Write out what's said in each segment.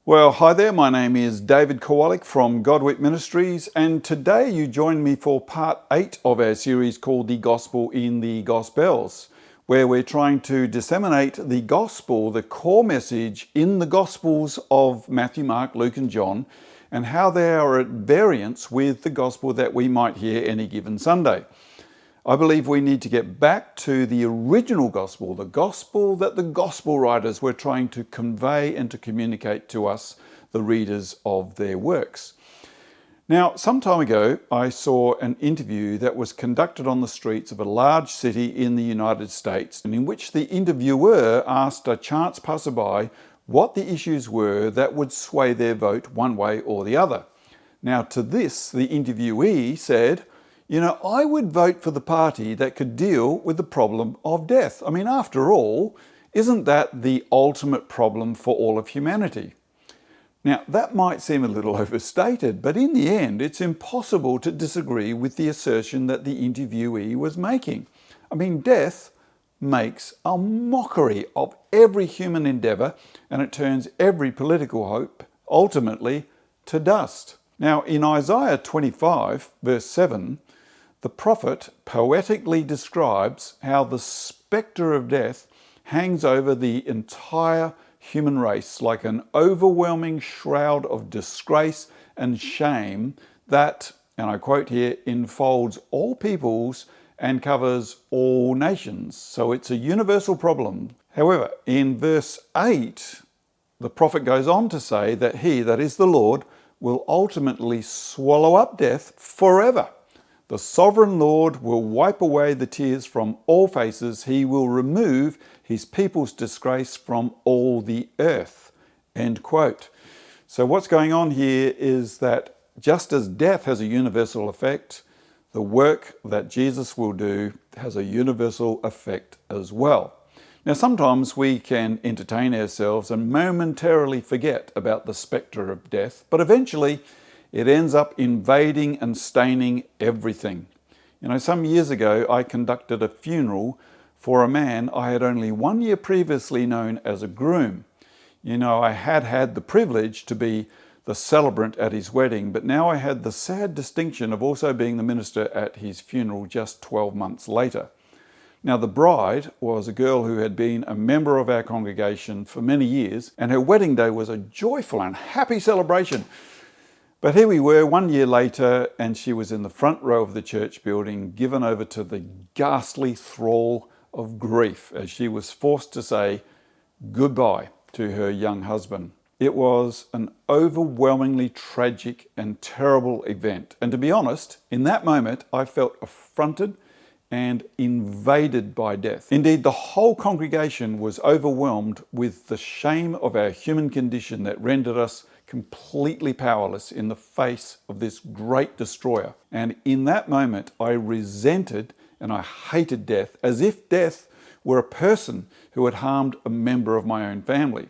Well, hi there, my name is David Kowalik from Godwit Ministries, and today you join me for part 8 of our series called The Gospel in the Gospels, where we're trying to disseminate the gospel, the core message in the Gospels of Matthew, Mark, Luke and John, and how they are at variance with the gospel that we might hear any given Sunday. I believe we need to get back to the original gospel, the gospel that the gospel writers were trying to convey and to communicate to us, the readers of their works. Now, some time ago, I saw an interview that was conducted on the streets of a large city in the United States, and in which the interviewer asked a chance passerby what the issues were that would sway their vote one way or the other. Now, to this, the interviewee said, I would vote for the party that could deal with the problem of death. I mean, after all, isn't that the ultimate problem for all of humanity? Now, that might seem a little overstated, but in the end, it's impossible to disagree with the assertion that the interviewee was making. I mean, death makes a mockery of every human endeavour, and it turns every political hope ultimately to dust. Now, in Isaiah 25, verse 7, the prophet poetically describes how the spectre of death hangs over the entire human race like an overwhelming shroud of disgrace and shame that, and I quote here, enfolds all peoples and covers all nations. So it's a universal problem. However, in verse 8, the prophet goes on to say that he, that is the Lord, will ultimately swallow up death forever. The sovereign Lord will wipe away the tears from all faces. He will remove his people's disgrace from all the earth. End quote. So what's going on here is that just as death has a universal effect, the work that Jesus will do has a universal effect as well. Now, sometimes we can entertain ourselves and momentarily forget about the spectre of death, but eventually it ends up invading and staining everything. Some years ago, I conducted a funeral for a man I had only 1 year previously known as a groom. I had had the privilege to be the celebrant at his wedding, but now I had the sad distinction of also being the minister at his funeral just 12 months later. Now, the bride was a girl who had been a member of our congregation for many years, and her wedding day was a joyful and happy celebration. But here we were 1 year later, and she was in the front row of the church building, given over to the ghastly thrall of grief as she was forced to say goodbye to her young husband. It was an overwhelmingly tragic and terrible event. And to be honest, in that moment, I felt affronted and invaded by death. Indeed, the whole congregation was overwhelmed with the shame of our human condition that rendered us completely powerless in the face of this great destroyer. And in that moment, I resented and I hated death, as if death were a person who had harmed a member of my own family.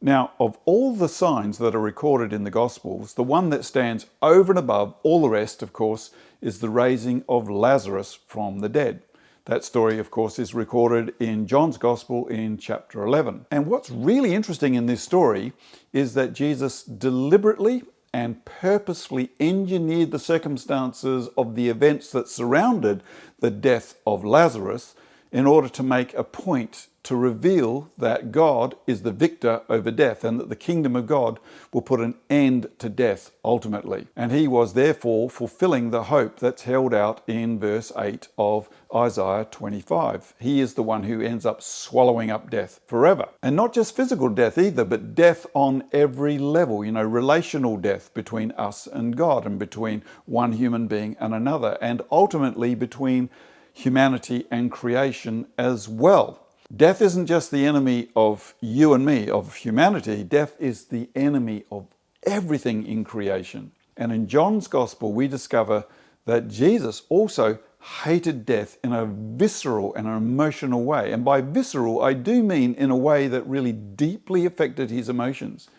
Now, of all the signs that are recorded in the Gospels, the one that stands over and above all the rest, of course, is the raising of Lazarus from the dead. That story, of course, is recorded in John's Gospel in chapter 11. And what's really interesting in this story is that Jesus deliberately and purposefully engineered the circumstances of the events that surrounded the death of Lazarus in order to make a point to reveal that God is the victor over death and that the kingdom of God will put an end to death ultimately. And he was therefore fulfilling the hope that's held out in verse 8 of Isaiah 25. He is the one who ends up swallowing up death forever. And not just physical death either, but death on every level, relational death between us and God and between one human being and another, and ultimately between humanity and creation as well. Death isn't just the enemy of you and me, of humanity. Death is the enemy of everything in creation. And in John's Gospel, we discover that Jesus also hated death in a visceral and an emotional way. And by visceral, I do mean in a way that really deeply affected his emotions.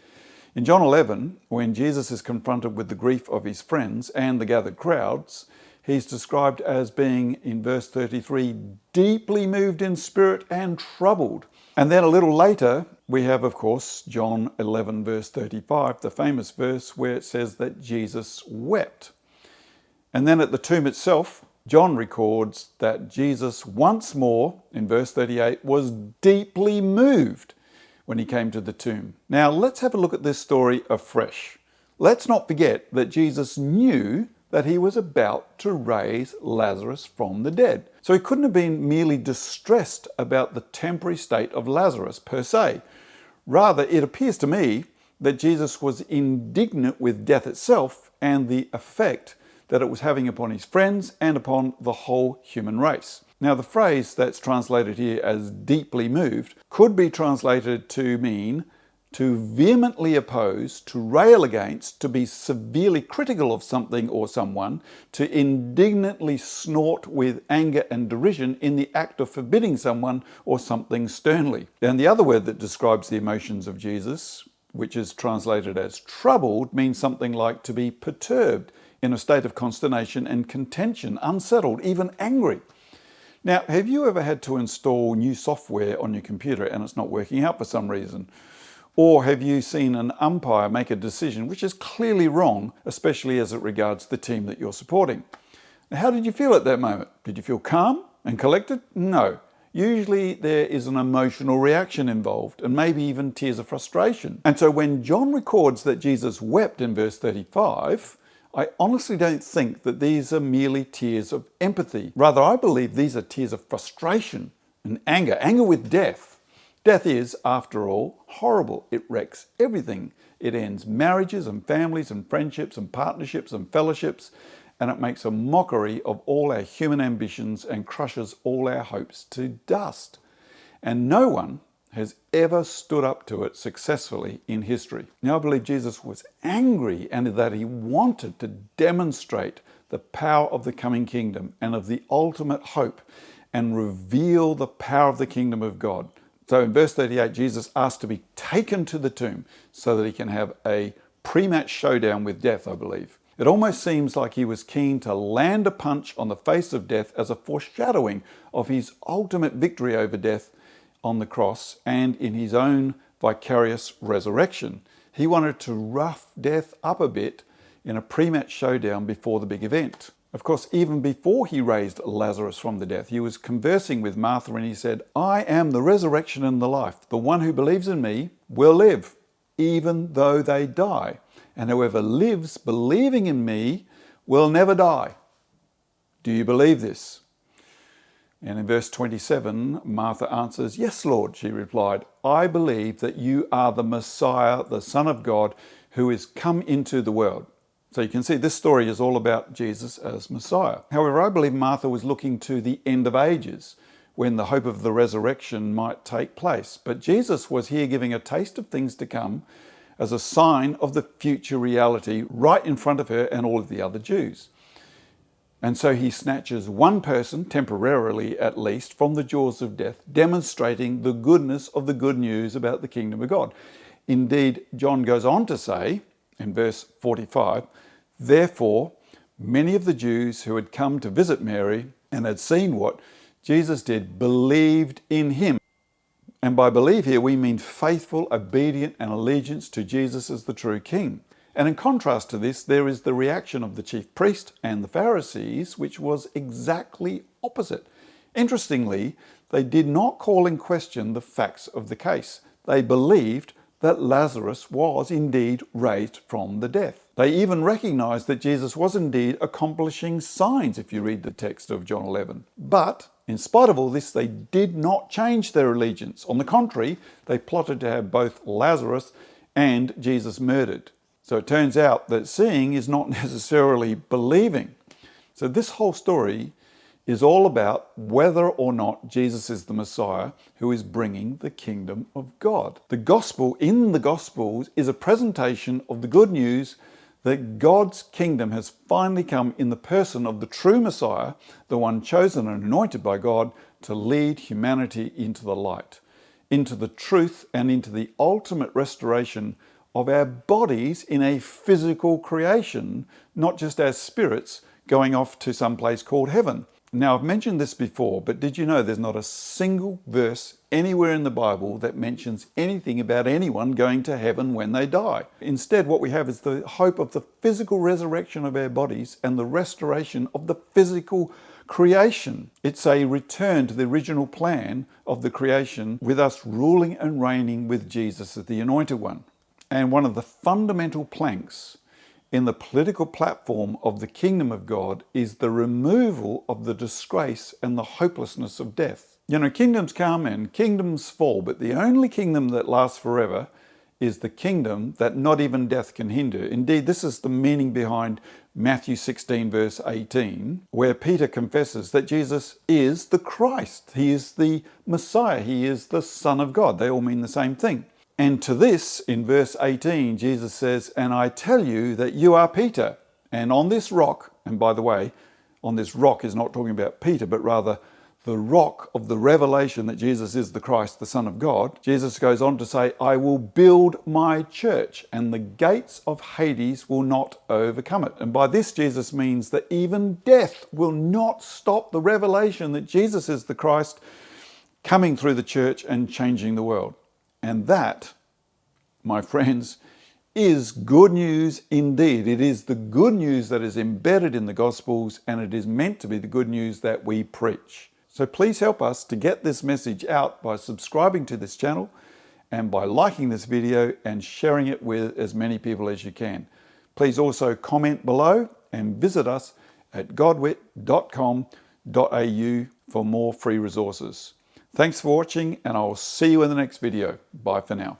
In John 11, when Jesus is confronted with the grief of his friends and the gathered crowds, he's described as being, in verse 33, deeply moved in spirit and troubled. And then a little later, we have, of course, John 11, verse 35, the famous verse where it says that Jesus wept. And then at the tomb itself, John records that Jesus once more, in verse 38, was deeply moved when he came to the tomb. Now, let's have a look at this story afresh. Let's not forget that Jesus knew that he was about to raise Lazarus from the dead. So he couldn't have been merely distressed about the temporary state of Lazarus per se. Rather, it appears to me that Jesus was indignant with death itself and the effect that it was having upon his friends and upon the whole human race. Now, the phrase that's translated here as deeply moved could be translated to mean to vehemently oppose, to rail against, to be severely critical of something or someone, to indignantly snort with anger and derision in the act of forbidding someone or something sternly. And the other word that describes the emotions of Jesus, which is translated as troubled, means something like to be perturbed, in a state of consternation and contention, unsettled, even angry. Now, have you ever had to install new software on your computer and it's not working out for some reason? Or have you seen an umpire make a decision which is clearly wrong, especially as it regards the team that you're supporting? Now, how did you feel at that moment? Did you feel calm and collected? No. Usually there is an emotional reaction involved, and maybe even tears of frustration. And so when John records that Jesus wept in verse 35, I honestly don't think that these are merely tears of empathy. Rather, I believe these are tears of frustration and anger with death. Death is, after all, horrible. It wrecks everything. It ends marriages and families and friendships and partnerships and fellowships, and it makes a mockery of all our human ambitions and crushes all our hopes to dust. And no one has ever stood up to it successfully in history. Now, I believe Jesus was angry and that he wanted to demonstrate the power of the coming kingdom and of the ultimate hope and reveal the power of the kingdom of God. So in verse 38, Jesus asked to be taken to the tomb so that he can have a pre-match showdown with death, I believe. It almost seems like he was keen to land a punch on the face of death as a foreshadowing of his ultimate victory over death on the cross and in his own vicarious resurrection. He wanted to rough death up a bit in a pre-match showdown before the big event. Of course, even before he raised Lazarus from the death, he was conversing with Martha and he said, "I am the resurrection and the life. The one who believes in me will live, even though they die. And whoever lives believing in me will never die." Do you believe this? And in verse 27, Martha answers, "Yes, Lord," she replied, "I believe that you are the Messiah, the Son of God, who is come into the world." So you can see this story is all about Jesus as Messiah. However, I believe Martha was looking to the end of ages, when the hope of the resurrection might take place. But Jesus was here giving a taste of things to come as a sign of the future reality right in front of her and all of the other Jews. And so he snatches one person, temporarily at least, from the jaws of death, demonstrating the goodness of the good news about the kingdom of God. Indeed, John goes on to say, in verse 45, "Therefore, many of the Jews who had come to visit Mary and had seen what Jesus did believed in him." And by believe here, we mean faithful, obedient, and allegiance to Jesus as the true king. And in contrast to this, there is the reaction of the chief priest and the Pharisees, which was exactly opposite. Interestingly, they did not call in question the facts of the case. They believed that Lazarus was indeed raised from the dead. They even recognized that Jesus was indeed accomplishing signs, if you read the text of John 11. But in spite of all this, they did not change their allegiance. On the contrary, they plotted to have both Lazarus and Jesus murdered. So it turns out that seeing is not necessarily believing. So this whole story is all about whether or not Jesus is the Messiah who is bringing the kingdom of God. The gospel in the Gospels is a presentation of the good news that God's kingdom has finally come in the person of the true Messiah, the one chosen and anointed by God to lead humanity into the light, into the truth, and into the ultimate restoration of our bodies in a physical creation, not just as spirits going off to some place called heaven. Now, I've mentioned this before, but did you know there's not a single verse anywhere in the Bible that mentions anything about anyone going to heaven when they die. Instead, what we have is the hope of the physical resurrection of our bodies and the restoration of the physical creation. It's a return to the original plan of the creation, with us ruling and reigning with Jesus as the Anointed One. And one of the fundamental planks in the political platform of the kingdom of God is the removal of the disgrace and the hopelessness of death. You know, kingdoms come and kingdoms fall, but the only kingdom that lasts forever is the kingdom that not even death can hinder. Indeed, this is the meaning behind Matthew 16 verse 18, where Peter confesses that Jesus is the Christ. He is the Messiah. He is the Son of God. They all mean the same thing. And to this, in verse 18, Jesus says, "And I tell you that you are Peter, and on this rock," and by the way, on this rock is not talking about Peter, but rather the rock of the revelation that Jesus is the Christ, the Son of God. Jesus goes on to say, "I will build my church, and the gates of Hades will not overcome it." And by this, Jesus means that even death will not stop the revelation that Jesus is the Christ coming through the church and changing the world. And that, my friends, is good news indeed. It is the good news that is embedded in the Gospels, and it is meant to be the good news that we preach. So please help us to get this message out by subscribing to this channel and by liking this video and sharing it with as many people as you can. Please also comment below and visit us at godwit.com.au for more free resources. Thanks for watching, and I will see you in the next video. Bye for now.